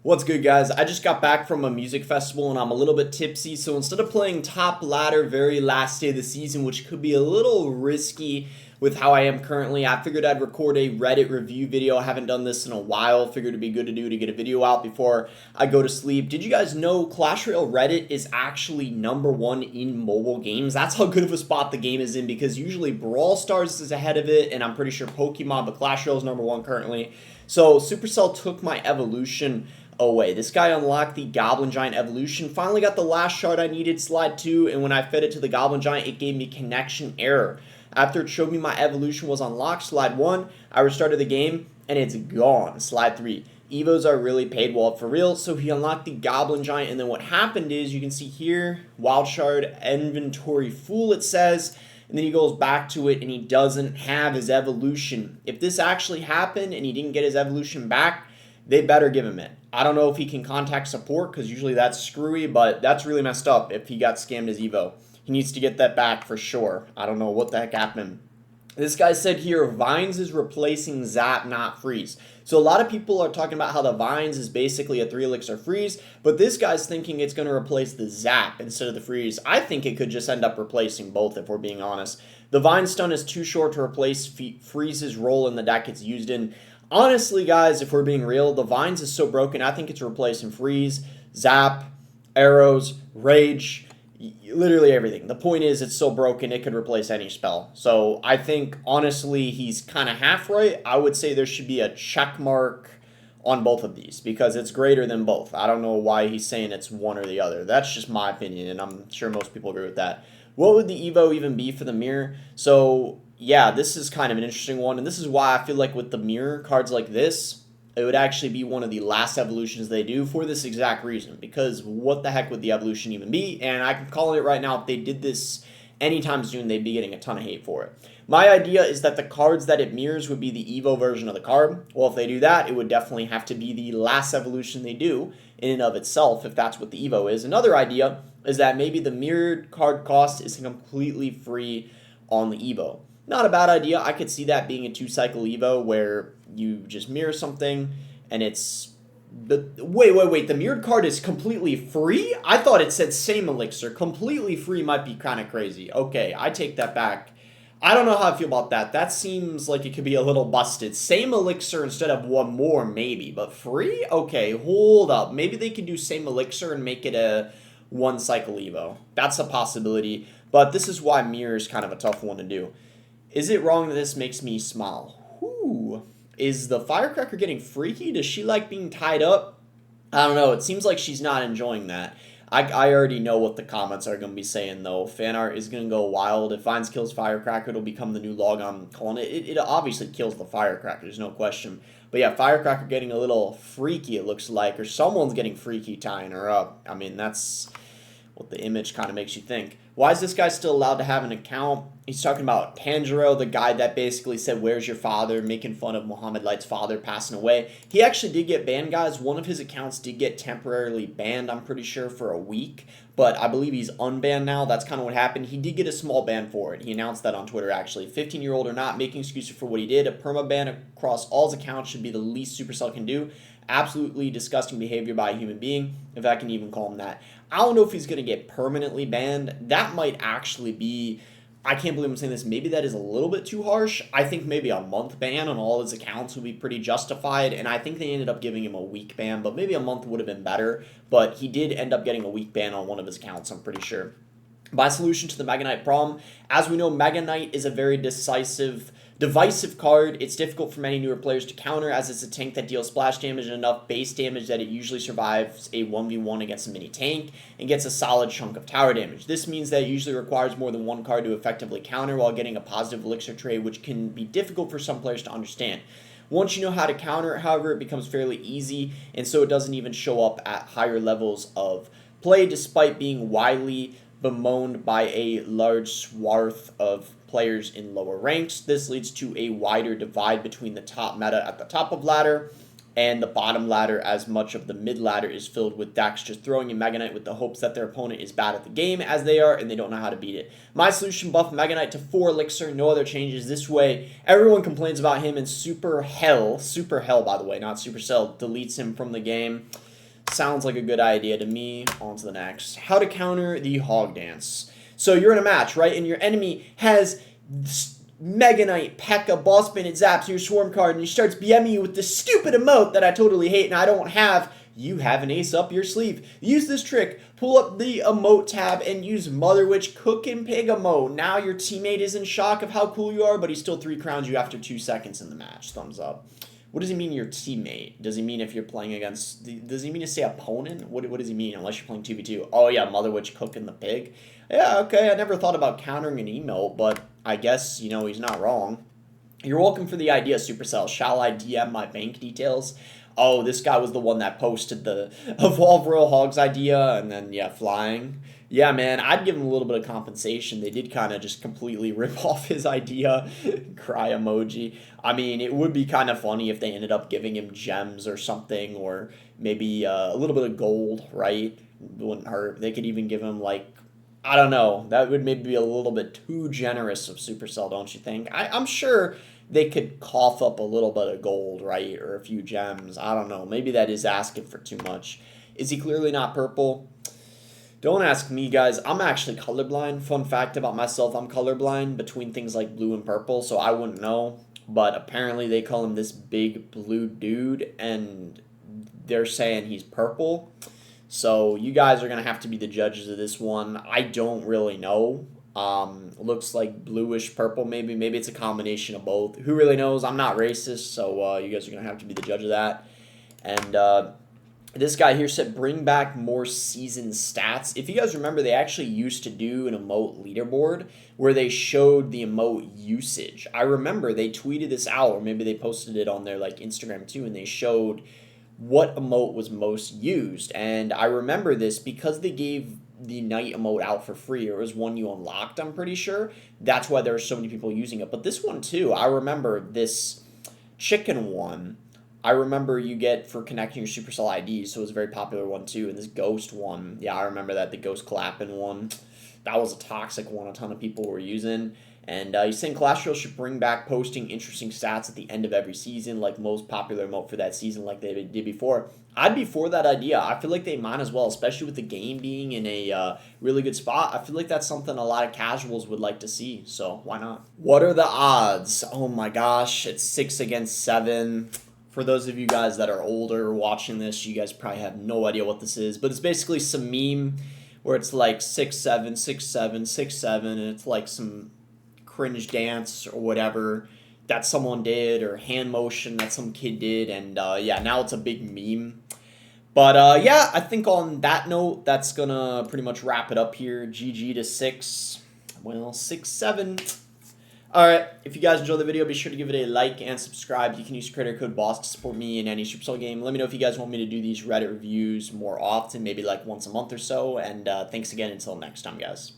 What's good, guys? I just got back from a music festival and I'm a little bit tipsy, so instead of playing top ladder very last day of the season, which could be a little risky with how I am currently, I figured I'd record a Reddit review video. I haven't done this in a while. Figured it'd be good to do to get a video out before I go to sleep. Did you guys know Clash Royale Reddit is actually #1 in mobile games? That's how good of a spot the game is in, because usually Brawl Stars is ahead of it, and I'm pretty sure Pokemon, but Clash Royale is #1 currently. So Supercell took my evolution away. This guy unlocked the Goblin Giant evolution, finally got the last shard I needed, slide 2, and when I fed it to the Goblin Giant, it gave me connection error. After it showed me my evolution was unlocked, slide 1, I restarted the game, and it's gone, slide 3. Evos are really paid well for real, so he unlocked the Goblin Giant, and then what happened is, you can see here, Wild Shard Inventory Full, it says, and then he goes back to it, and he doesn't have his evolution. If this actually happened, and he didn't get his evolution back, they better give him it. I don't know if he can contact support, because usually that's screwy, but that's really messed up if he got scammed his Evo. He needs to get that back for sure. I don't know what the heck happened. This guy said here, Vines is replacing Zap, not Freeze. So a lot of people are talking about how the Vines is basically a 3 elixir freeze, but this guy's thinking it's going to replace the Zap instead of the freeze. I think it could just end up replacing both, if we're being honest. The Vine stun is too short to replace Freeze's role in the deck it's used in. Honestly, guys, if we're being real, the Vines is so broken, I think it's replacing Freeze, Zap, Arrows, Rage, literally everything. The point is, it's so broken, it could replace any spell. So I think, honestly, he's kind of half right. I would say there should be a check mark on both of these, because it's greater than both. I don't know why he's saying it's one or the other. That's just my opinion, and I'm sure most people agree with that. What would the Evo even be for the mirror? So yeah, this is kind of an interesting one, and this is why I feel like with the mirror cards like this, it would actually be one of the last evolutions they do, for this exact reason, because what the heck would the evolution even be? And I can call it right now, if they did this anytime soon, they'd be getting a ton of hate for it. My idea is that the cards that it mirrors would be the Evo version of the card. Well, if they do that, it would definitely have to be the last evolution they do in and of itself, if that's what the Evo is. Another idea is that maybe the mirrored card cost is completely free on the Evo. Not a bad idea. I could see that being a 2-cycle Evo where you just mirror something and it's... Wait. The mirrored card is completely free? I thought it said same elixir. Completely free might be kind of crazy. Okay, I take that back. I don't know how I feel about that. That seems like it could be a little busted. Same elixir instead of one more, maybe. But free? Okay, hold up. Maybe they could do same elixir and make it a 1-cycle Evo. That's a possibility. But this is why mirror is kind of a tough one to do. Is it wrong that this makes me smile? Whoo. Is the Firecracker getting freaky? Does she like being tied up? I don't know. It seems like she's not enjoying that. I already know what the comments are going to be saying, though. Fan art is going to go wild. If Vines kills Firecracker, it'll become the new log. I'm calling it. It obviously kills the Firecracker. There's no question. But yeah, Firecracker getting a little freaky, it looks like. Or someone's getting freaky tying her up. I mean, that's what the image kind of makes you think. Why is this guy still allowed to have an account? He's talking about Tanjiro, the guy that basically said, "Where's your father?" making fun of Muhammad Light's father passing away. He actually did get banned, guys. One of his accounts did get temporarily banned, I'm pretty sure, for a week. But I believe he's unbanned now. That's kind of what happened. He did get a small ban for it. He announced that on Twitter, actually. 15-year-old or not, making excuses for what he did. A permaban across all his accounts should be the least Supercell can do. Absolutely disgusting behavior by a human being, if I can even call him that. I don't know if he's going to get permanently banned. That might actually be... I can't believe I'm saying this. Maybe that is a little bit too harsh. I think maybe a month ban on all his accounts would be pretty justified, and I think they ended up giving him a week ban, but maybe a month would have been better. But he did end up getting a week ban on one of his accounts, I'm pretty sure. My solution to the Mega Knight problem, as we know, Mega Knight is a very divisive card. It's difficult for many newer players to counter, as it's a tank that deals splash damage and enough base damage that it usually survives a 1v1 against a mini tank and gets a solid chunk of tower damage. This means that it usually requires more than one card to effectively counter while getting a positive elixir trade, which can be difficult for some players to understand. Once you know how to counter it, however, it becomes fairly easy, and so it doesn't even show up at higher levels of play, despite being widely bemoaned by a large swath of players in lower ranks. This leads to a wider divide between the top meta at the top of ladder and the bottom ladder, as much of the mid ladder is filled with decks just throwing in Mega Knight with the hopes that their opponent is bad at the game, as they are, and they don't know how to beat it. My solution: buff Mega Knight to 4 elixir, no other changes. This way, everyone complains about him, and Super Hell, by the way, not Supercell, deletes him from the game. Sounds like a good idea to me. On to the next. How to counter the hog dance. So you're in a match, right? And your enemy has Mega Knight, P.E.K.K.A, Boss Bandit, Zaps, your Swarm card, and he starts BMing you with this stupid emote that I totally hate and I don't have. You have an ace up your sleeve. Use this trick. Pull up the emote tab and use Mother Witch Cookin' Pig emote. Now your teammate is in shock of how cool you are, but he still 3 crowns you after 2 seconds in the match. Thumbs up. What does he mean your teammate? Does he mean if you're playing against... Does he mean to say opponent? What does he mean? Unless you're playing 2v2. Oh yeah, Mother Witch cooking the pig. Yeah, okay, I never thought about countering an emote, but I guess, you know, he's not wrong. You're welcome for the idea, Supercell. Shall I DM my bank details? Oh, this guy was the one that posted the Evolve Royal Hogs idea, and then, yeah, flying. Yeah, man, I'd give him a little bit of compensation. They did kind of just completely rip off his idea. Cry emoji. I mean, it would be kind of funny if they ended up giving him gems or something, or maybe a little bit of gold, right? It wouldn't hurt. They could even give him, like, I don't know. That would maybe be a little bit too generous of Supercell, don't you think? I'm sure they could cough up a little bit of gold, right? Or a few gems. I don't know. Maybe that is asking for too much. Is he clearly not purple? Don't ask me, guys. I'm actually colorblind. Fun fact about myself, I'm colorblind between things like blue and purple, so I wouldn't know. But apparently they call him this big blue dude, and they're saying he's purple. So you guys are going to have to be the judges of this one. I don't really know. Looks like bluish purple maybe. Maybe it's a combination of both. Who really knows? I'm not racist, so you guys are going to have to be the judge of that. And this guy here said bring back more season stats. If you guys remember, they actually used to do an emote leaderboard where they showed the emote usage. I remember they tweeted this out, or maybe they posted it on their like Instagram too, and they showed what emote was most used. And I remember this because they gave the night emote out for free, or it was one you unlocked, I'm pretty sure. That's why there were so many people using it. But this one too, I remember this chicken one, I remember you get for connecting your Supercell IDs, so it was a very popular one too. And this ghost one, yeah, I remember that, the ghost clapping one. That was a toxic one a ton of people were using. And he's saying Clash Royale should bring back posting interesting stats at the end of every season, like most popular emote for that season, like they did before. I'd be for that idea. I feel like they might as well, especially with the game being in a really good spot. I feel like that's something a lot of casuals would like to see, so why not? What are the odds? Oh my gosh, it's 6 against 7. For those of you guys that are older watching this, you guys probably have no idea what this is, but it's basically some meme where it's like 6-7, 6-7, 6-7, and it's like some cringe dance or whatever that someone did, or hand motion that some kid did, and yeah, now it's a big meme. But yeah, I think on that note, that's gonna pretty much wrap it up here. GG to 6. Well, 6-7. Alright, if you guys enjoyed the video, be sure to give it a like and subscribe. You can use creator code BOSS to support me in any Supercell game. Let me know if you guys want me to do these Reddit reviews more often, maybe like once a month or so. And thanks again until next time, guys.